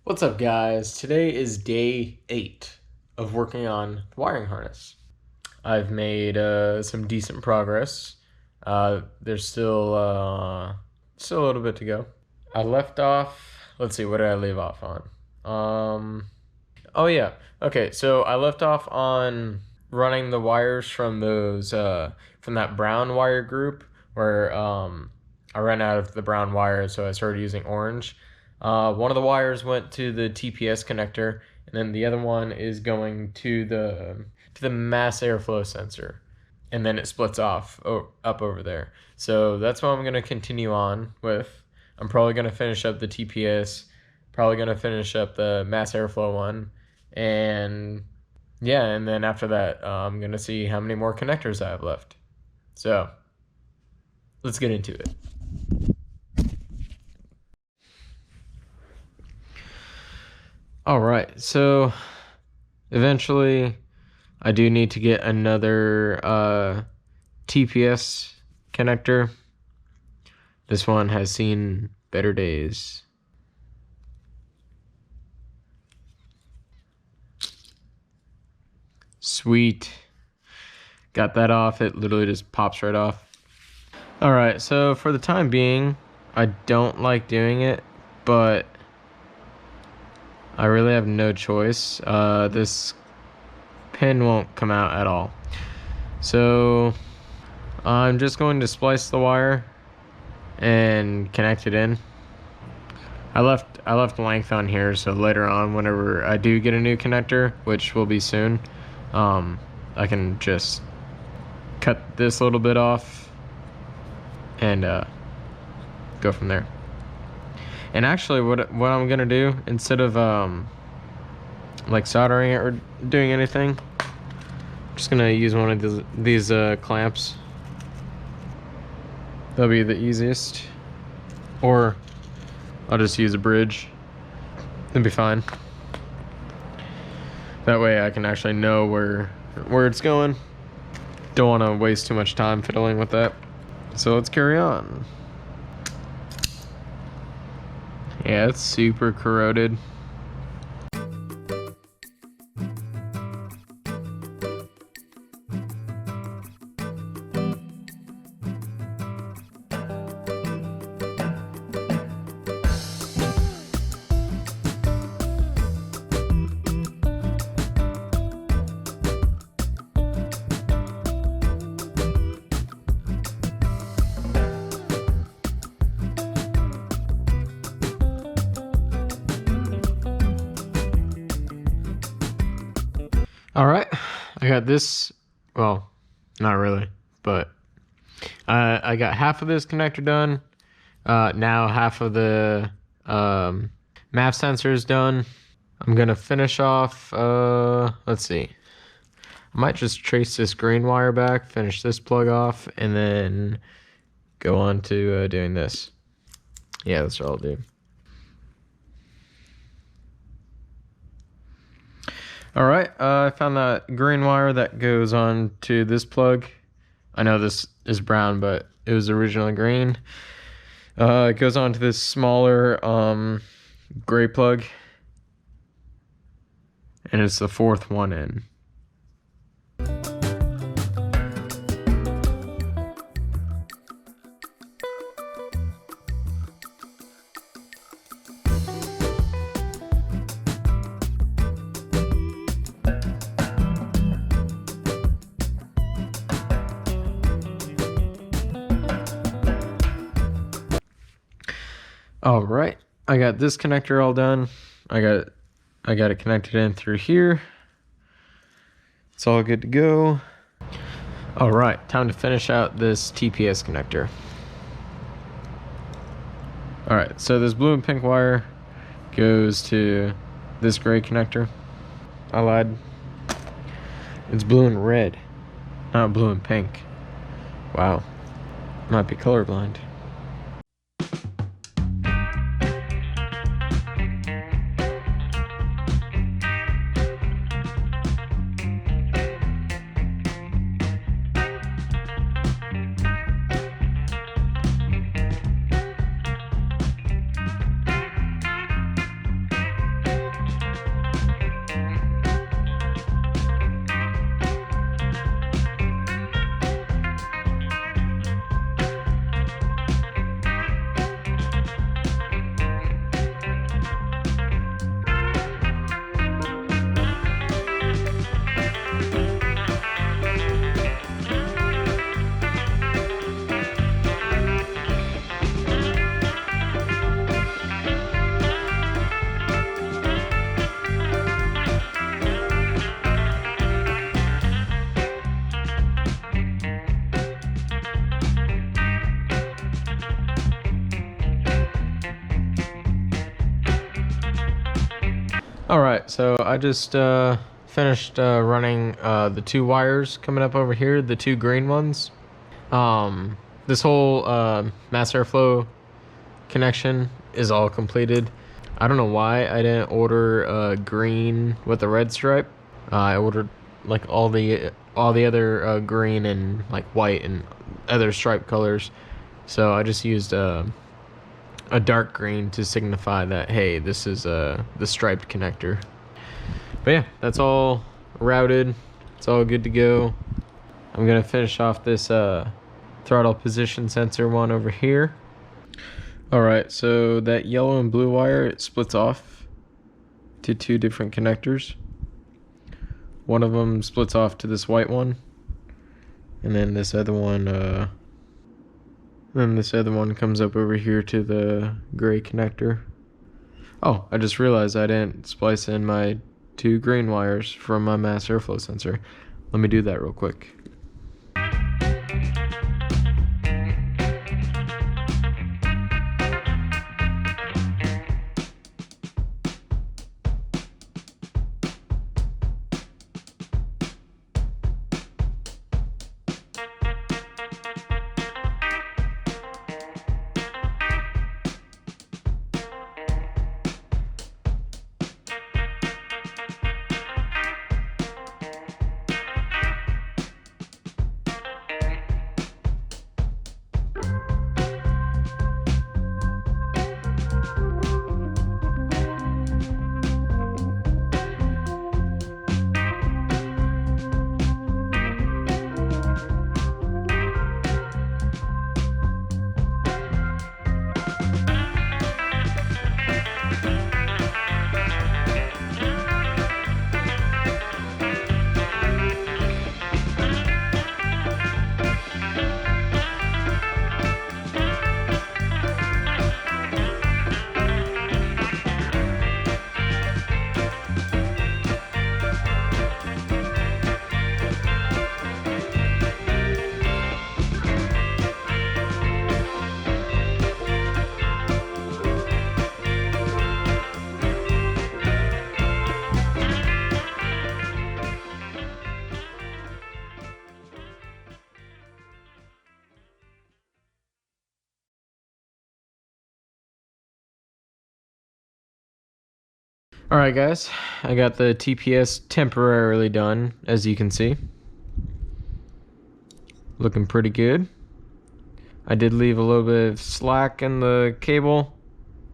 What's up, guys? Today is day 8 of working on the wiring harness. I've made some decent progress. There's still a little bit to go. I left off, let's see, what did I leave off on? Oh yeah, okay, so I left off on running the wires from those, from that brown wire group where I ran out of the brown wires, so I started using orange. One of the wires went to the TPS connector, and then the other one is going to the mass airflow sensor, and then it splits off up over there. So that's what I'm going to continue on with. I'm probably going to finish up the TPS, probably going to finish up the mass airflow one, and yeah, and then after that, I'm going to see how many more connectors I have left. So let's get into it. All right, so eventually I do need to get another TPS connector. This one has seen better days. Sweet. Got that off. It literally just pops right off. All right, so for the time being, I don't like doing it, but I really have no choice. This pin won't come out at all. So I'm just going to splice the wire and connect it in. I left length on here, so later on, whenever I do get a new connector, which will be soon, I can just cut this little bit off and go from there. And actually, what I'm gonna do, instead of like soldering it or doing anything, I'm just gonna use one of these clamps. That'll be the easiest. Or I'll just use a bridge. It'll be fine. That way I can actually know where it's going. Don't want to waste too much time fiddling with that. So let's carry on. Yeah, it's super corroded. All right, I got this, well, not really, but I got half of this connector done. Now half of the MAF sensor is done. I'm gonna finish off, let's see. I might just trace this green wire back, finish this plug off, and then go on to doing this. Yeah, that's what I'll do. All right, I found that green wire that goes on to this plug. I know this is brown, but it was originally green. It goes on to this smaller gray plug, and it's the 4th one in. All right, I got this connector all done. I got it connected in through here. It's all good to go. All right, time to finish out this TPS connector. All right, so this blue and pink wire goes to this gray connector. I lied. It's blue and red, not blue and pink. Wow, might be colorblind. Alright, so I just finished running the 2 wires coming up over here, the 2 green ones. This whole mass airflow connection is all completed. I don't know why I didn't order green with a red stripe. I ordered like all the other green and like white and other stripe colors. So I just used a dark green to signify that, hey, this is the striped connector. But yeah, that's all routed. It's all good to go. I'm gonna finish off this throttle position sensor one over here. Alright, so that yellow and blue wire, it splits off to 2 different connectors. One of them splits off to this white one, and then this other one comes up over here to the gray connector. Oh, I just realized I didn't splice in my 2 green wires from my mass airflow sensor. Let me do that real quick. Alright guys, I got the TPS temporarily done, as you can see. Looking pretty good. I did leave a little bit of slack in the cable,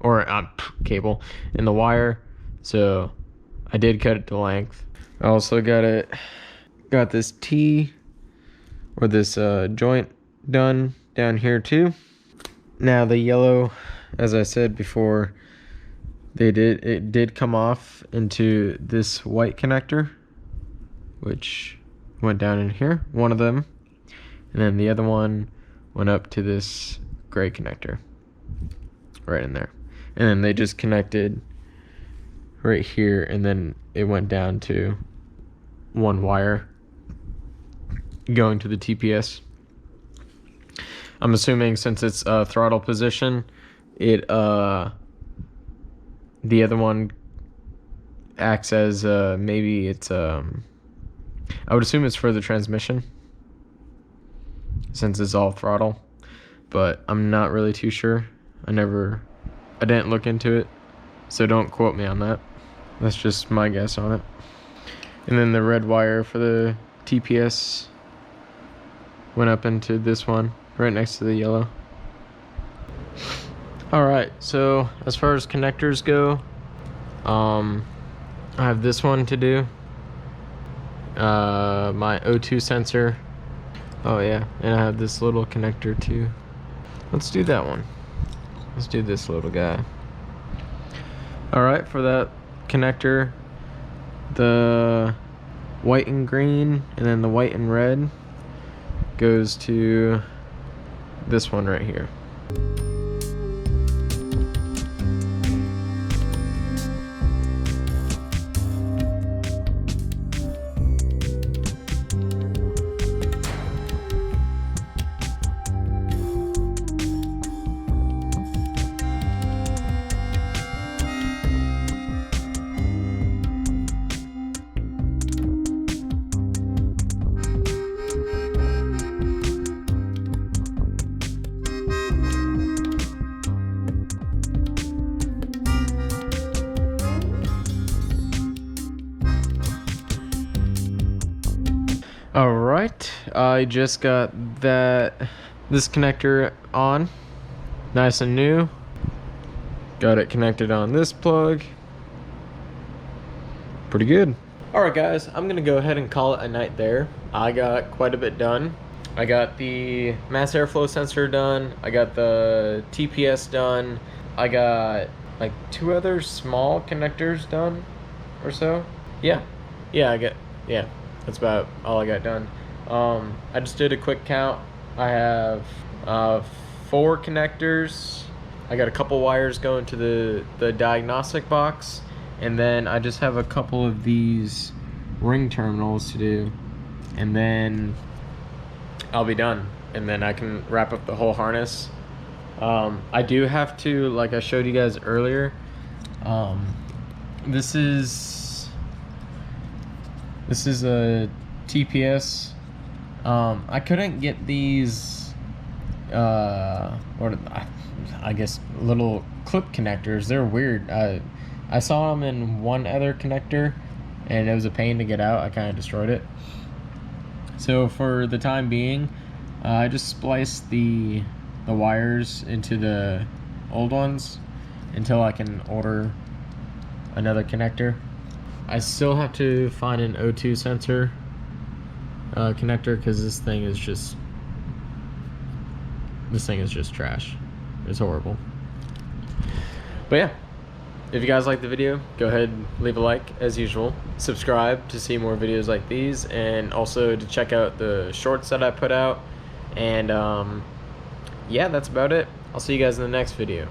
or cable, in the wire, so I did cut it to length. I also got this T, or this joint done down here too. Now the yellow, as I said before, it did come off into this white connector, which went down in here, one of them, and then the other one went up to this gray connector right in there, and then they just connected right here, and then it went down to one wire going to the TPS. I'm assuming since it's throttle position, the other one acts as maybe it's I would assume it's for the transmission since it's all throttle, but I'm not really too sure. I didn't look into it, so don't quote me on that. That's just my guess on it. And then the red wire for the TPS went up into this one right next to the yellow. Alright, so as far as connectors go, I have this one to do. My O2 sensor. Oh yeah, and I have this little connector too. Let's do that one. Let's do this little guy. Alright, for that connector, the white and green, and then the white and red goes to this one right here. All right, I just got this connector on, nice and new. Got it connected on this plug. Pretty good. All right, guys, I'm gonna go ahead and call it a night there. I got quite a bit done. I got the mass airflow sensor done. I got the TPS done. I got like 2 other small connectors done or so. Yeah, that's about all I got done. I just did a quick count. I have 4 connectors. I got a couple wires going to the diagnostic box, and then I just have a couple of these ring terminals to do, and then I'll be done, and then I can wrap up the whole harness. I do have to, like I showed you guys earlier, this is a TPS. I couldn't get these I guess little clip connectors. They're weird. I saw them in one other connector and it was a pain to get out. I kind of destroyed it. So for the time being, I just spliced the wires into the old ones until I can order another connector. I still have to find an O2 sensor connector because this thing is just trash. It's horrible. But yeah, if you guys like the video, go ahead and leave a like as usual. Subscribe to see more videos like these, and also to check out the shorts that I put out. And yeah, that's about it. I'll see you guys in the next video.